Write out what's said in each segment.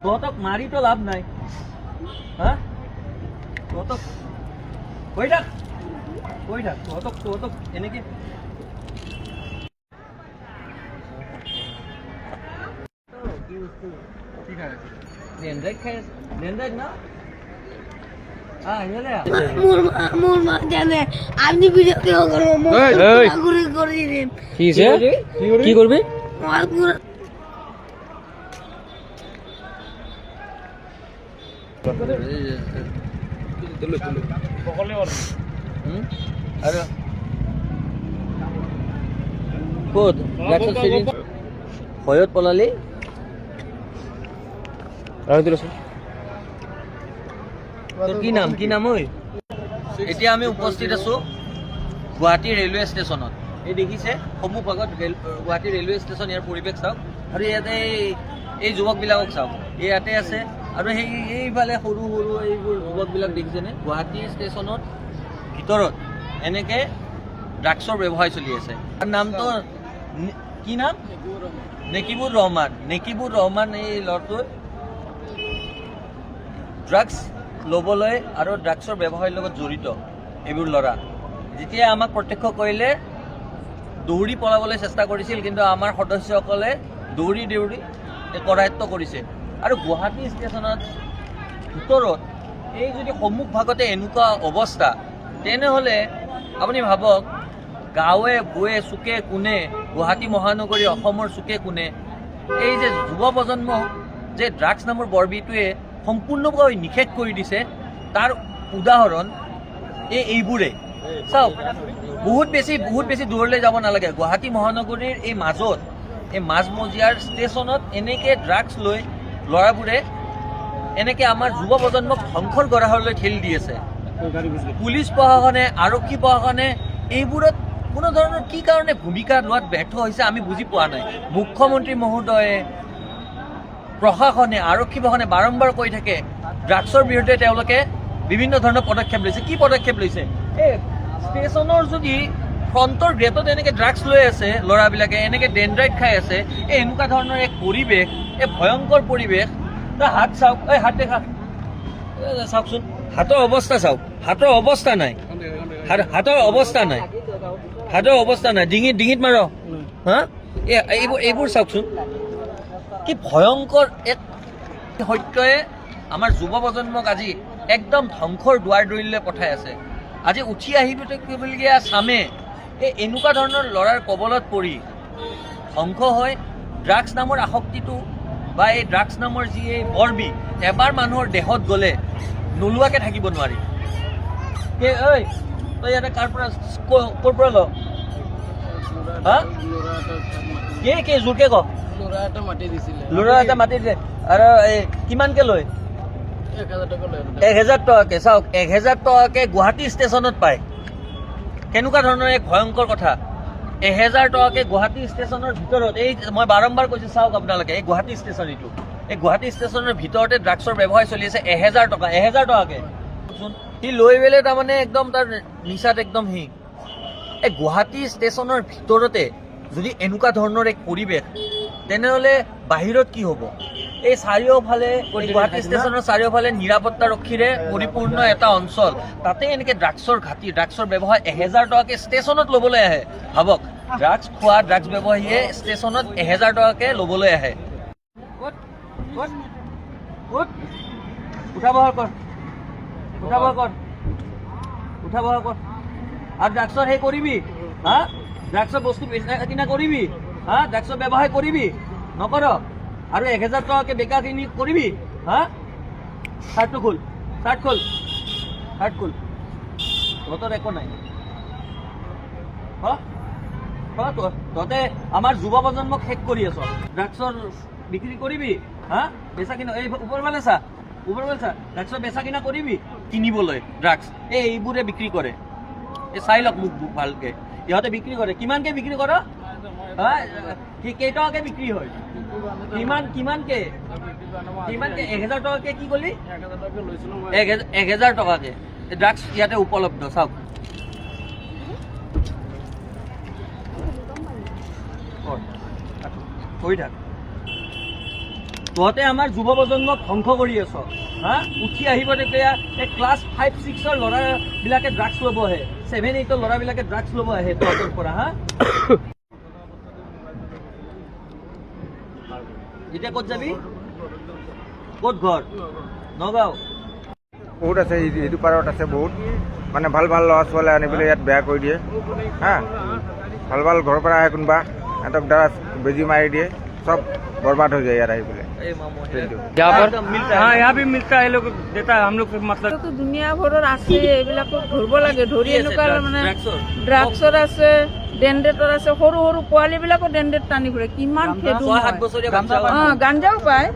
তহঁতক মাৰিতো লাভ নাই হা তহঁতক কৈ থাক তহঁতক এনেকে লেন্ডাইট খাই আছে লেন্ডাইট না মোর মা জানে আপনি ভিডিও কেউ করবো ঘুরে করে দিন কি করবি ক'ত ভয়ত পলালি তোৰ কি নাম ঐ এতিয়া আমি উপস্থিত আছো গুৱাহাটী ৰেলৱে ষ্টেচনত এই দেখিছে সন্মুখভাগত গুৱাহাটী ৰেলৱে ষ্টেচন ইয়াৰ পৰিৱেশ চাওক আৰু ইয়াতে এই যুৱকবিলাকক চাওক ইয়াতে আছে আৰু সেইফালে সৰু সৰু এইবোৰ যুৱকবিলাক দেখিছেনে গুৱাহাটী ষ্টেচনত ভিতৰত এনেকৈ ড্ৰাগছৰ ব্যৱসায় চলি আছে আৰু নামটো কি নাম নেকিবুৰ ৰহমান এই ল'ৰাটোৰ ড্ৰাগছ ল'বলৈ আৰু ড্ৰাগছৰ ব্যৱসায়ৰ লগত জড়িত এইবোৰ ল'ৰা যেতিয়া আমাক প্ৰত্যক্ষ কৰিলে দৌৰি পলাবলৈ চেষ্টা কৰিছিল কিন্তু আমাৰ সদস্যসকলে দৌৰি কৰায়ত্ব কৰিছে আৰু গুৱাহাটী ষ্টেচনত ভিতৰত এই যদি সন্মুখভাগতে এনেকুৱা অৱস্থা তেনেহ'লে আপুনি ভাবক গাঁৱে ভূঞে চুকে কোণে গুৱাহাটী মহানগৰী অসমৰ চুকে কোণে এই যে যুৱ প্ৰজন্ম যে ড্ৰাগছ নামৰ বৰবিটোৱে সম্পূৰ্ণভাৱে নিষেধ কৰি দিছে তাৰ উদাহৰণ এইবোৰে চাওক বহুত বেছি দূৰলৈ যাব নালাগে গুৱাহাটী মহানগৰীৰ এই মাজত এই মাজমজিয়াৰ ষ্টেচনত এনেকৈ ড্ৰাগছ লৈ ল'ৰাবোৰে এনেকৈ আমাৰ যুৱ প্ৰজন্মক ধ্বংসৰ গৰাহলৈ ঠেলি দি আছে পুলিচ প্ৰশাসনে আৰক্ষী প্ৰশাসনে এইবোৰত কোনো ধৰণৰ কি কাৰণে ভূমিকা লোৱাত ব্যৰ্থ হৈছে আমি বুজি পোৱা নাই মুখ্যমন্ত্ৰী মহোদয়ে প্ৰশাসনে আৰক্ষী প্ৰশাসনে বাৰম্বাৰ কৈ থাকে ড্ৰাগছৰ বিৰুদ্ধে তেওঁলোকে বিভিন্ন ধৰণৰ পদক্ষেপ লৈছে কি পদক্ষেপ লৈছে এই ষ্টেচনৰ যদি ফ্ৰণ্টৰ গেটত এনেকৈ ড্ৰাগছ লৈ আছে ল'ৰাবিলাকে এনেকৈ ডেনড্ৰাইট খাই আছে এই এনেকুৱা ধৰণৰ এক পৰিৱেশ এই ভয়ংকৰ পৰিৱেশ তই হাত চাওক এই হাত দেখা চাওকচোন হাতৰ অৱস্থা চাওক হাতৰ অৱস্থা নাই ডিঙিত মাৰ হা এইবোৰ চাওকচোন কি ভয়ংকৰ এক সত্যই আমাৰ যুৱ প্ৰজন্মক আজি একদম ধ্বংসৰ দুৱাৰদলিলৈ পঠাই আছে আজি উঠি আহিবলগীয়া চামে এই এনেকুৱা ধৰণৰ ল'ৰাৰ কবলত পৰি ধ্বংস হয় ড্ৰাগছ নামৰ আসক্তিটো বা এই ড্ৰাগছ নামৰ যি এই বৰবি এবাৰ মানুহৰ দেহত গ'লে নোলোৱাকৈ থাকিব নোৱাৰি ঐ তই ইয়াতে ক'ৰ পৰা ল হা কি জোৰকে ক ল'ৰা এটা মাতি দিলে আৰু কিমানকে লয় 1000 টকাকে চাওক 1000 টকাকে গুৱাহাটী ষ্টেচনত পায় কেনেকুৱা ধৰণৰ এক ভয়ংকৰ কথা 1000 টকাকে গুৱাহাটী ষ্টেচনৰ ভিতৰত এই মই বাৰম্বাৰ কৈছোঁ চাওক আপোনালোকে এই গুৱাহাটী ষ্টেচন এই গুৱাহাটী ষ্টেচনৰ ভিতৰতে ড্ৰাগছৰ ব্যৱসায় চলি আছে 1000 টকাকে সি লৈ পেলাই তাৰমানে একদম তাৰ নিচাত একদম এই গুৱাহাটী ষ্টেচনৰ ভিতৰতে যদি এনেকুৱা ধৰণৰ এক পৰিৱেশ তেনেহ'লে বাহিৰত কি হ'ব এই চাৰিওফালে গুৱাহাটী ষ্টেচনৰ চাৰিওফালে নিৰাপত্তাৰক্ষীৰে পৰিপূৰ্ণ এটা অঞ্চল তাতে এনেকৈ ড্ৰাগছৰ ব্যৱসায় 1000 টকাকৈ ষ্টেচনত ল'বলৈ আহে ভাবক ড্ৰাগছ ব্যৱসায়ীয়ে ষ্টেচনত 1000 টকাকৈ ল'বলৈ আহে উঠা বহা কৰ আৰু ড্ৰাগছৰ সেই কৰিবি হা ড্ৰাগছৰ বস্তু বেচা কিনা কৰিবি হা ড্ৰাগছৰ ব্যৱসায় কৰিবি নকৰ আৰু 1000 টকাকৈ বেকা কিনি কৰিবি হা চাৰ্ট খোল তহঁতৰ একো নাই তহঁতে আমাৰ যুৱ প্ৰজন্মক শেষ কৰি আছ ড্ৰাগছৰ বিক্ৰী কৰিবি হা বেচা কিনা এই ওপৰফালে চা ড্ৰাগছৰ বেচা কিনা কৰিবি কিনিবলৈ ড্ৰাগছ এইবোৰে বিক্ৰী কৰে এই চাই লওক মোক ভালকৈ ইহঁতে বিক্ৰী কৰে কিমানকৈ বিক্ৰী কৰ হা কেইটকাকৈ বিক্ৰী হয় কিমানকে 1000 টকাকৈ কি ক'লি 1000 টকাকৈ ড্ৰাগছ ইয়াতে উপলব্ধ চাওক কৰি থাক তহঁতে আমাৰ যুৱ প্ৰজন্মক ধ্বংস কৰি আছ হা উঠি আহিব তেতিয়া এই ক্লাছ 5-6ৰ ল'ৰাবিলাকে ড্ৰাগছ ল'ব আহে 7-8ৰ ল'ৰাবিলাকে ড্ৰাগছ ল'ব আহে তহঁতৰ পৰা হা এতিয়া ক'ত যাবি ক'ত ঘৰ নগাঁও বহুত আছে এইটো পাৰত আছে বহুত মানে ভাল ভাল ল'ৰা ছোৱালী আনি পেলাই ইয়াত বেয়া কৰি দিয়ে হা ভাল ভাল ঘৰৰ পৰা আহে কোনোবা সিহঁতক দ্বাৰা বেজি মাৰি দিয়ে চব बर्बाद हो जाए यार आई बोले यहाँ पर हाँ यहाँ भी मिलता है लोग देता है हम लोग मतलब তো দুনিয়া ভৰৰ আছে এইবিলাকক ধৰিব লাগে ধৰি এনেকুৱা মানে ড্ৰাগছৰ আছে ডেণ্ডেটৰ আছে সৰু সৰু পোৱালীবিলাকো ডেণ্ডেট টানি ফুৰে কিমান খেদো গাঞ্জাও পায়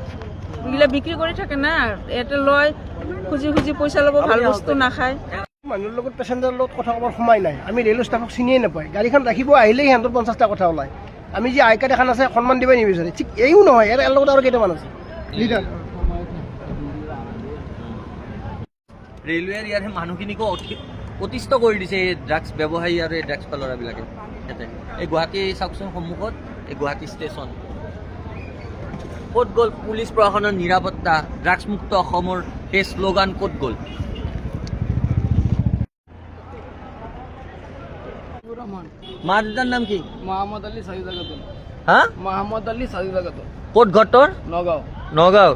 এইগিলা বিক্ৰী কৰি থাকে না ইয়াতে লয় খুজি খুজি পইচা ল'ব ভাল বস্তু নাখায় মানুহৰ লগত পেচেঞ্জাৰৰ লগত কথা ক'বৰ সময় নাই আমি ৰেলৰ ষ্টাফক চিনিয়ে নাপায় গাড়ীখন ৰাখিব আহিলেই সিহঁতৰ 50টা কথা ওলায় আমি যে আই কাৰ্ড এখন আছে সন্মান দিবই নিবিচাৰে ঠিক এইও নহয় ইয়াৰ লগত আৰু কেইটামান আছে লিডাৰ ৰেলৱেৰ ইয়াৰ মানুহখিনিকো অতিষ্ঠ কৰি দিছে এই ড্ৰাগছ ব্যৱসায়ী আৰু এই ড্ৰাগছ ল'ৰাবিলাকে ইয়াতে এই গুৱাহাটী চাওকচোন সন্মুখত এই গুৱাহাটী ষ্টেচন ক'ত গ'ল পুলিচ প্ৰশাসনৰ নিৰাপত্তা ড্ৰাগছমুক্ত অসমৰ সেই শ্লোগান ক'ত গ'ল মা দেউতাৰ নাম কি मोहम्मद अली सईद হা मोहम्मद अली सईद ক'ত ঘৰ তোৰ नगाঁও নগাঁও